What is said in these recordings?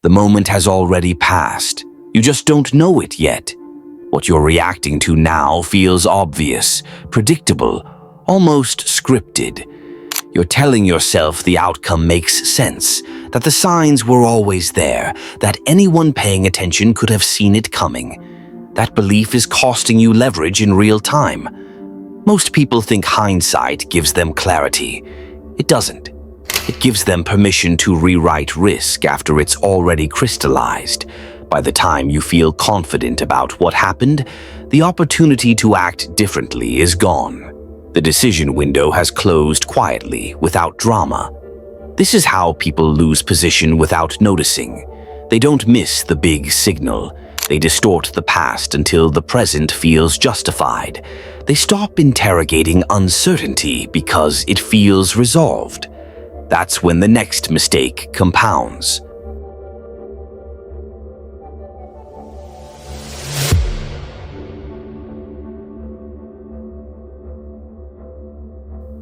The moment has already passed. You just don't know it yet. What you're reacting to now feels obvious, predictable, almost scripted. You're telling yourself the outcome makes sense, that the signs were always there, that anyone paying attention could have seen it coming. That belief is costing you leverage in real time. Most people think hindsight gives them clarity. It doesn't. It gives them permission to rewrite risk after it's already crystallized. By the time you feel confident about what happened, the opportunity to act differently is gone. The decision window has closed quietly, without drama. This is how people lose position without noticing. They don't miss the big signal. They distort the past until the present feels justified. They stop interrogating uncertainty because it feels resolved. That's when the next mistake compounds.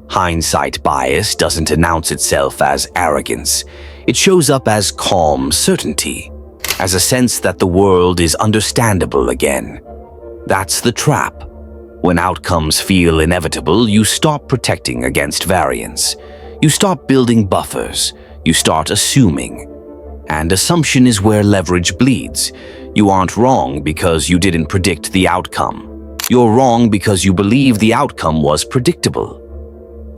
Hindsight bias doesn't announce itself as arrogance. It shows up as calm certainty, as a sense that the world is understandable again. That's the trap. When outcomes feel inevitable, you stop protecting against variance. You stop building buffers. You start assuming. And assumption is where leverage bleeds. You aren't wrong because you didn't predict the outcome. You're wrong because you believe the outcome was predictable.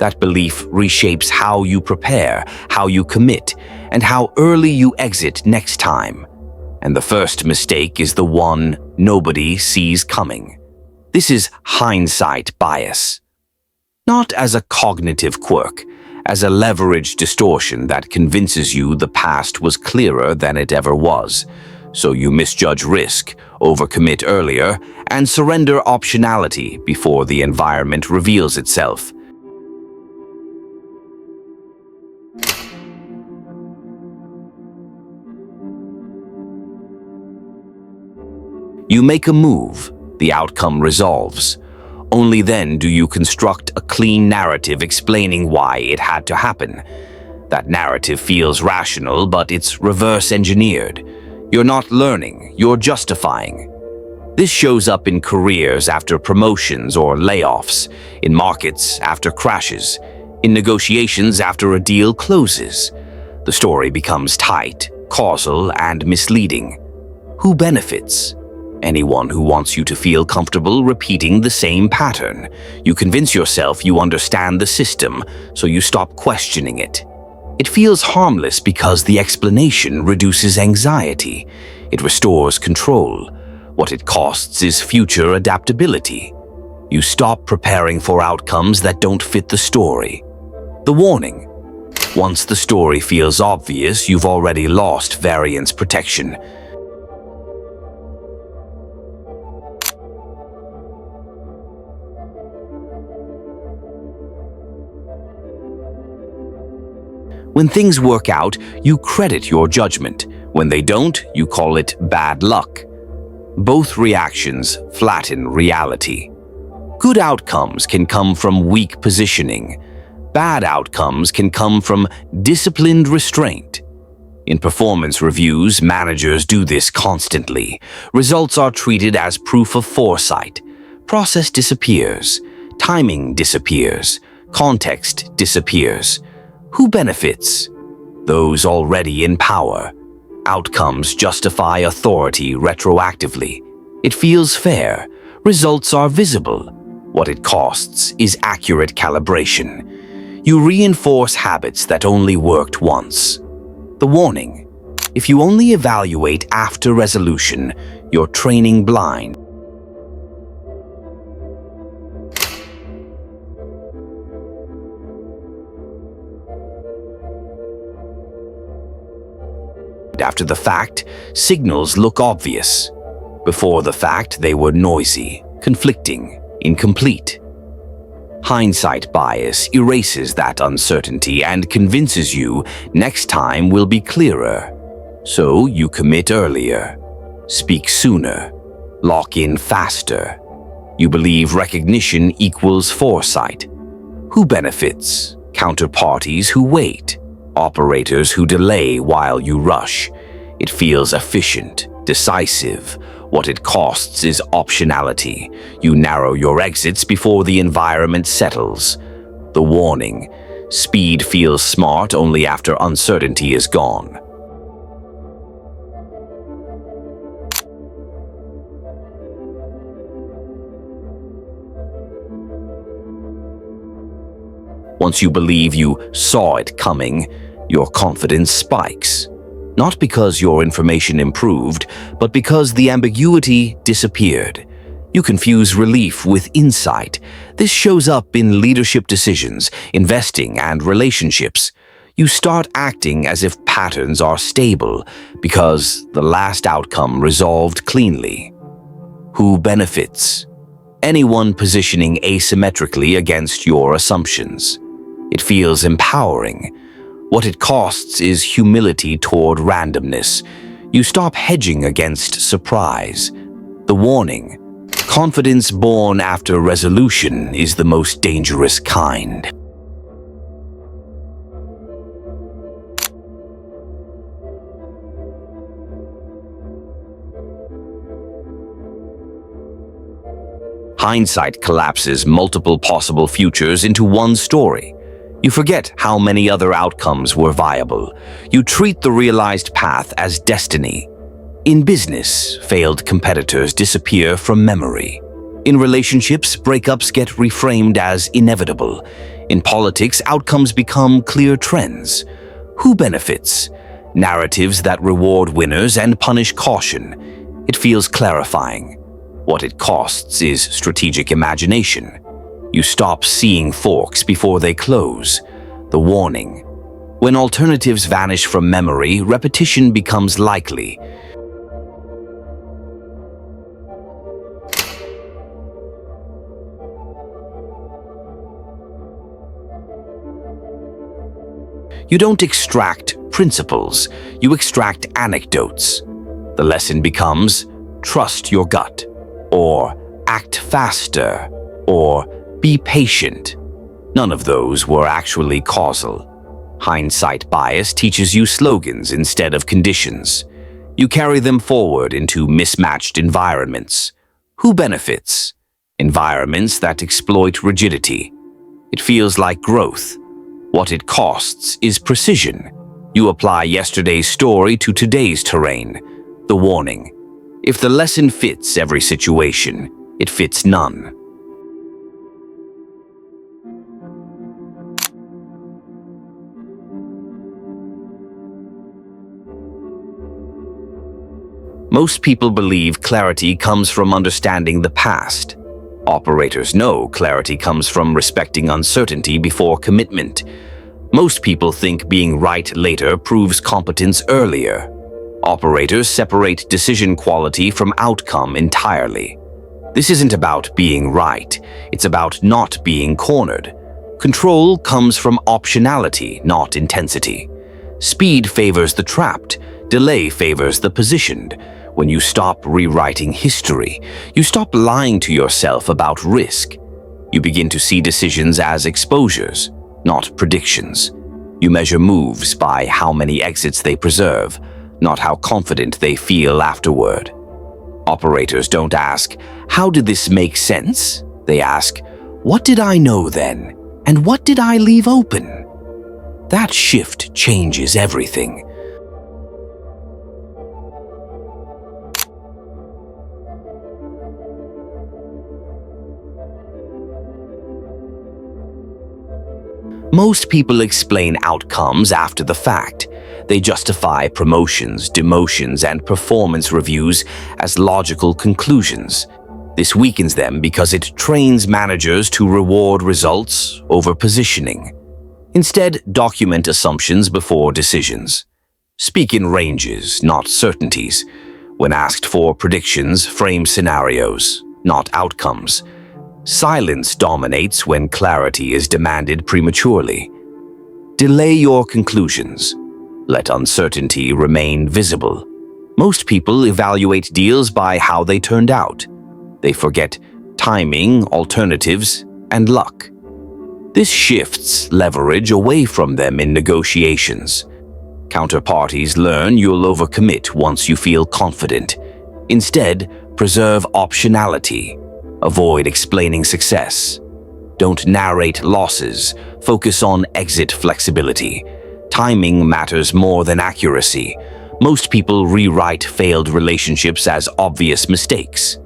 That belief reshapes how you prepare, how you commit, and how early you exit next time. And the first mistake is the one nobody sees coming. This is hindsight bias. Not as a cognitive quirk, as a leveraged distortion that convinces you the past was clearer than it ever was. So you misjudge risk, overcommit earlier, and surrender optionality before the environment reveals itself. You make a move, the outcome resolves. Only then do you construct a clean narrative explaining why it had to happen. That narrative feels rational, but it's reverse-engineered. You're not learning, you're justifying. This shows up in careers after promotions or layoffs, in markets after crashes, in negotiations after a deal closes. The story becomes tight, causal, and misleading. Who benefits? Anyone who wants you to feel comfortable repeating the same pattern. You convince yourself you understand the system, so you stop questioning it. It feels harmless because the explanation reduces anxiety. It restores control. What it costs is future adaptability. You stop preparing for outcomes that don't fit the story. The warning. Once the story feels obvious, you've already lost variance protection. When things work out, you credit your judgment. When they don't, you call it bad luck. Both reactions flatten reality. Good outcomes can come from weak positioning. Bad outcomes can come from disciplined restraint. In performance reviews, managers do this constantly. Results are treated as proof of foresight. Process disappears. Timing disappears. Context disappears. Who benefits? Those already in power. Outcomes justify authority retroactively. It feels fair. Results are visible. What it costs is accurate calibration. You reinforce habits that only worked once. The warning. If you only evaluate after resolution, you're training blind. After the fact, signals look obvious. Before the fact, they were noisy, conflicting, incomplete. Hindsight bias erases that uncertainty and convinces you next time will be clearer. So you commit earlier, speak sooner, lock in faster. You believe recognition equals foresight. Who benefits? Counterparties who wait. Operators who delay while you rush. It feels efficient, decisive. What it costs is optionality. You narrow your exits before the environment settles. The warning: speed feels smart only after uncertainty is gone. Once you believe you saw it coming, your confidence spikes. Not because your information improved, but because the ambiguity disappeared. You confuse relief with insight. This shows up in leadership decisions, investing, and relationships. You start acting as if patterns are stable because the last outcome resolved cleanly. Who benefits? Anyone positioning asymmetrically against your assumptions. It feels empowering. What it costs is humility toward randomness. You stop hedging against surprise. The warning: confidence born after resolution is the most dangerous kind. Hindsight collapses multiple possible futures into one story. You forget how many other outcomes were viable. You treat the realized path as destiny. In business, failed competitors disappear from memory. In relationships, breakups get reframed as inevitable. In politics, outcomes become clear trends. Who benefits? Narratives that reward winners and punish caution. It feels clarifying. What it costs is strategic imagination. You stop seeing forks before they close. The warning: when alternatives vanish from memory, repetition becomes likely. You don't extract principles, you extract anecdotes. The lesson becomes: trust your gut, or act faster, or be patient. None of those were actually causal. Hindsight bias teaches you slogans instead of conditions. You carry them forward into mismatched environments. Who benefits? Environments that exploit rigidity. It feels like growth. What it costs is precision. You apply yesterday's story to today's terrain. The warning: if the lesson fits every situation, it fits none. Most people believe clarity comes from understanding the past. Operators know clarity comes from respecting uncertainty before commitment. Most people think being right later proves competence earlier. Operators separate decision quality from outcome entirely. This isn't about being right, it's about not being cornered. Control comes from optionality, not intensity. Speed favors the trapped, delay favors the positioned. When you stop rewriting history, you stop lying to yourself about risk. You begin to see decisions as exposures, not predictions. You measure moves by how many exits they preserve, not how confident they feel afterward. Operators don't ask, "How did this make sense?" They ask, "What did I know then? And what did I leave open?" That shift changes everything. Most people explain outcomes after the fact. They justify promotions, demotions, and performance reviews as logical conclusions. This weakens them because it trains managers to reward results over positioning. Instead, document assumptions before decisions. Speak in ranges, not certainties. When asked for predictions, frame scenarios, not outcomes. Silence dominates when clarity is demanded prematurely. Delay your conclusions. Let uncertainty remain visible. Most people evaluate deals by how they turned out. They forget timing, alternatives, and luck. This shifts leverage away from them in negotiations. Counterparties learn you'll overcommit once you feel confident. Instead, preserve optionality. Avoid explaining success. Don't narrate losses. Focus on exit flexibility. Timing matters more than accuracy. Most people rewrite failed relationships as obvious mistakes.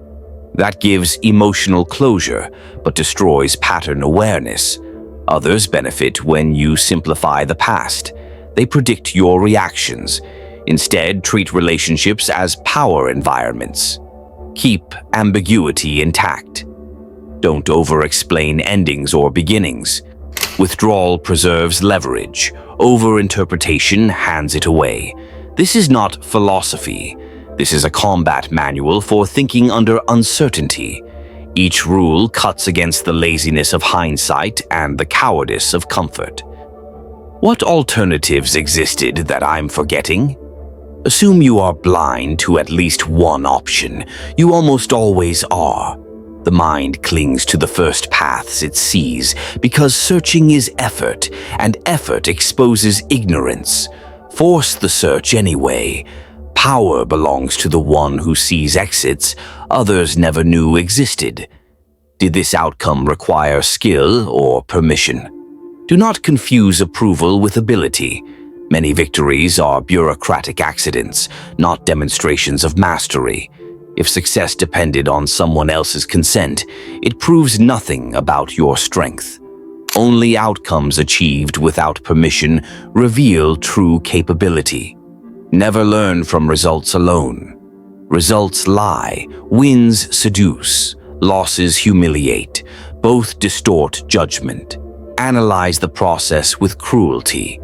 That gives emotional closure, but destroys pattern awareness. Others benefit when you simplify the past. They predict your reactions. Instead, treat relationships as power environments. Keep ambiguity intact. Don't over-explain endings or beginnings. Withdrawal preserves leverage. Over-interpretation hands it away. This is not philosophy. This is a combat manual for thinking under uncertainty. Each rule cuts against the laziness of hindsight and the cowardice of comfort. What alternatives existed that I'm forgetting? Assume you are blind to at least one option. You almost always are. The mind clings to the first paths it sees because searching is effort, and effort exposes ignorance. Force the search anyway. Power belongs to the one who sees exits others never knew existed. Did this outcome require skill or permission? Do not confuse approval with ability. Many victories are bureaucratic accidents, not demonstrations of mastery. If success depended on someone else's consent, it proves nothing about your strength. Only outcomes achieved without permission reveal true capability. Never learn from results alone. Results lie, wins seduce, losses humiliate. Both distort judgment. Analyze the process with cruelty.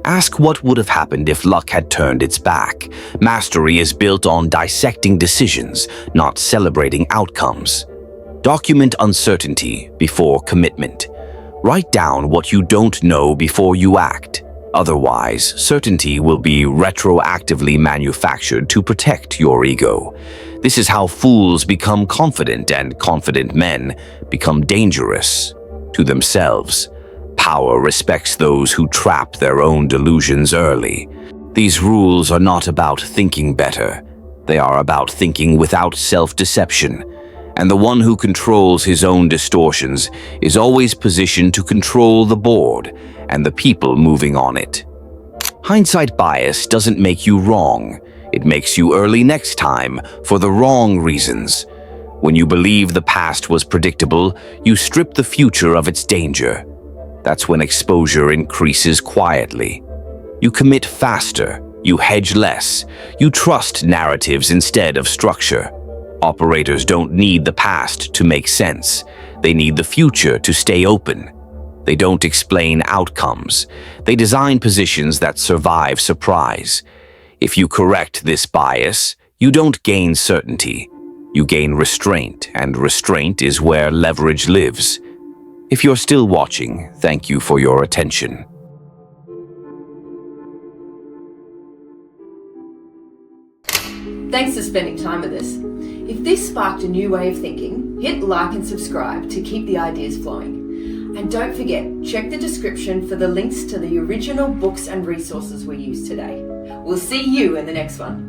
Ask what would have happened if luck had turned its back. Mastery is built on dissecting decisions, not celebrating outcomes. Document uncertainty before commitment. Write down what you don't know before you act. Otherwise, certainty will be retroactively manufactured to protect your ego. This is how fools become confident, and confident men become dangerous to themselves. Power respects those who trap their own delusions early. These rules are not about thinking better. They are about thinking without self-deception. And the one who controls his own distortions is always positioned to control the board and the people moving on it. Hindsight bias doesn't make you wrong. It makes you early next time for the wrong reasons. When you believe the past was predictable, you strip the future of its danger. That's when exposure increases quietly. You commit faster, you hedge less, you trust narratives instead of structure. Operators don't need the past to make sense. They need the future to stay open. They don't explain outcomes. They design positions that survive surprise. If you correct this bias, you don't gain certainty. You gain restraint, and restraint is where leverage lives. If you're still watching, thank you for your attention. Thanks for spending time with us. If this sparked a new way of thinking, hit like and subscribe to keep the ideas flowing. And don't forget, check the description for the links to the original books and resources we used today. We'll see you in the next one.